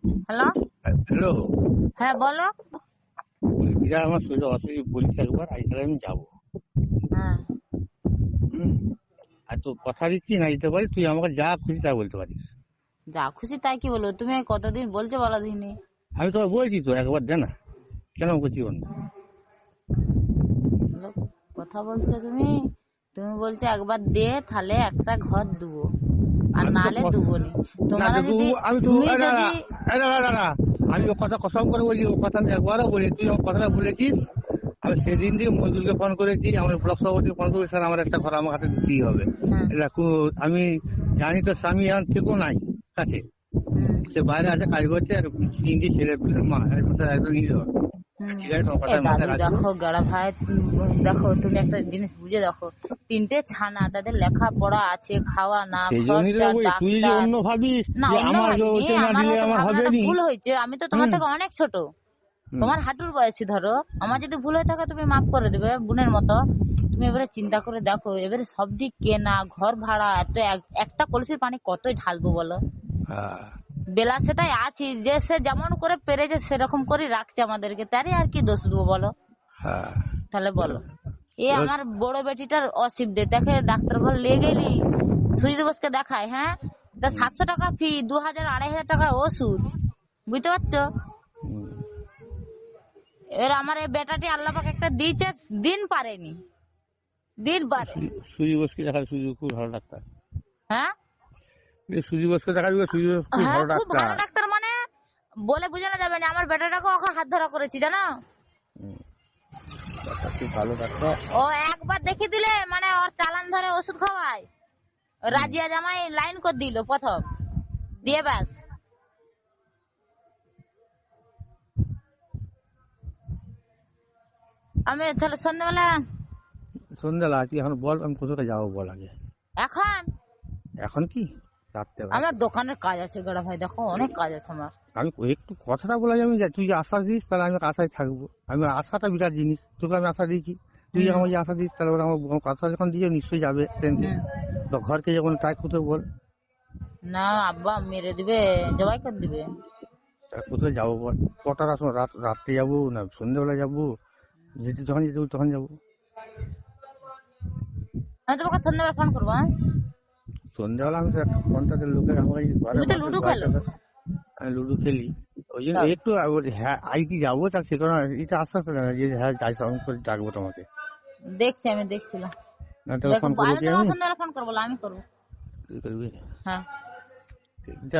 Hello, hello, হ্যাঁ বলো। এরা আমার শরীরে অসুবিধা বলিস একবার, আজ তাহলে আমি যাবো। হ্যাঁ, আর তো কথা দিচ্ছি না দিতে পারি, তুই আমাকে যা খুশি তা বলতে পারিস। যা খুশি তাই কি বলবো? তুমি কতদিন বলছো বলো দিনে? আমি তোকে বলছি তো একবার দে না, কেন করছি অন্য। কথা বলছো তুমি, তুমি বলছো একবার দে, তাহলে একটা ঘর দেবো, আর আমি তো নালে দেবো নি। না তোমরা দেবো, যদি, আমি তো তুমি যদি, আমি ও কথা কসম করে বলি, ও কথা আমি একবারও বলি, তুই আমার কথাটা বলেছিস। আমি সেদিন দিয়ে মজদুরকে ফোন করেছি, আমার ব্লক সভাপতিকে ফোন করেছি, স্যার আমার একটা ঘর আমার হাতে দিতেই হবে। হ্যাঁ, দেখো, আমি জানি তো স্বামী এখন থেকেও নাই কাছে, সে বাইরে আছে কাজ করছে, আর তিনটি ছেলে পেলের মা একদম নির্ভর। ঠিক আছে, তোমার এ কথা দাদু মাথায় রাখবো। দেখো গড়া ভাই, দেখো তুমি একটা জিনিস বুঝে দেখো, তিনটে ছানা, তাদের লেখাপড়া আছে, খাওয়া না সেই জন্যই তো খরচা, বলি, তুই যদি ডাক্তার। অন্য ভাবিস না, যে অন্য আমার ভাবিনি, ওইটা না আমার দিলে হয়তো আমার হবে ভাবনাটা নি। ভুল হয়েছে, আমি তো তোমার হুম থেকে অনেক ছোট, হুম তোমার হাঁটুর বয়সী ধরো। আমার যদি ভুল হয়ে থাকে তুমি মাফ করে দেবে বোনের মতো। তুমি এবারে চিন্তা করে দেখো, এবারে সব দিক কেনা, ঘর ভাড়া, এত একটা কলসির পানি কতই ঢালবো বলো। হ্যাঁ বেলা সেটাই আছি, যে সে যেমন করে পেরেছে সেরকম করে রাখছে আমাদেরকে, তারই আর কি দোষ দেবো বলো। হ্যাঁ। তাহলে বলো, এ এবার আমার বড় বেটিটার অসুবিধে দেখে, ডাক্তার ঘর লে গেলি, সুই দিবসকে দেখায়, হ্যাঁ, তা 700 টাকা ফি, 2000 2500 টাকা ওষুধ, বুঝতে পারছো? হুম, এবার আমার এই বেটাটি আল্লাহ পাক একটা দিয়েছে, দিন পারেনি, দিন পারে। সুজি বসকে দেখা, সুজি খুব ভালো ডাক্তার। হ্যাঁ, সুজি বসকে দেখা যাবে, সুজি বস খুব হ্যাঁ, ভালো খুব ডাক্তার। ভালো ডাক্তার, মানে বলে বোঝানো যাবে না। আমার বেটাটাকে ওকে হাত ধরা করেছি জানো। হুম, ডাক্তার খুব ভালো ডাক্তার। ও একবার দেখিয়ে দিলে মানে ওর চালান ধরে ওষুধ খাওয়ায়। হুম, রাজিয়া জামাই লাইন করে দিল প্রথম, দিয়ে ব্যাস। আমি তাহলে সন্ধ্যাবেলা, সন্ধ্যাবেলা তুই এখন বল, আমি কোথাও যাবো বল আগে। এখন এখন কি রাত্রেবেলা? আমার দোকানের কাজ আছে গড়া ভাই, দেখো অনেক কাজ আছে আমার। আমি একটু কথাটা বলে যাবি, তুই যে আশা দিস তাহলে আমি আশায় থাকবো। আমি আশাটা বিরাট জিনিস, তোকে আমি আশা দিয়েছি, তুই হুম, যখন আমাকে আশা দিস তাহলে ওরা আমার কথা যখন দিয়ে নিশ্চয়ই যাবে ট্রেনকে। হুম। তো ঘরকে যখন তাই কোথাও বল, না, আব্বা মেরে দিবে, জবাই করে দিবে। তা কোথায় যাবো বল, কটার সময়, রাত্রে যাবো না সন্ধ্যেবেলা যাবো, যেতে যখন যেতে হবে তখন যাবো। আমি তোমাকে সন্ধ্যাবেলা ফোন করবো, হ্যাঁ? সন্ধ্যাবেলা আমি তো একটা পঞ্চায়েতের লোকের আমাকে ঘরের তুমি তো মানুষের লুডো খেলো। আমি লুডো খেলি, ওই জন্য চল, একটু হ্যাঁ আই কি যাবো, তার সে কোনো এটা আস্তে আস্তে না যে হ্যাঁ যাই সঙ্গে করে ডাকবো তোমাকে। দেখছি, আমি দেখছিলাম। না তোকে দেখো, ফোন করবো আমি কি তোমাকে আমি, সন্ধ্যাবেলা ফোন করবো, আমি করবো। তুই করবি। হ্যাঁ। এটা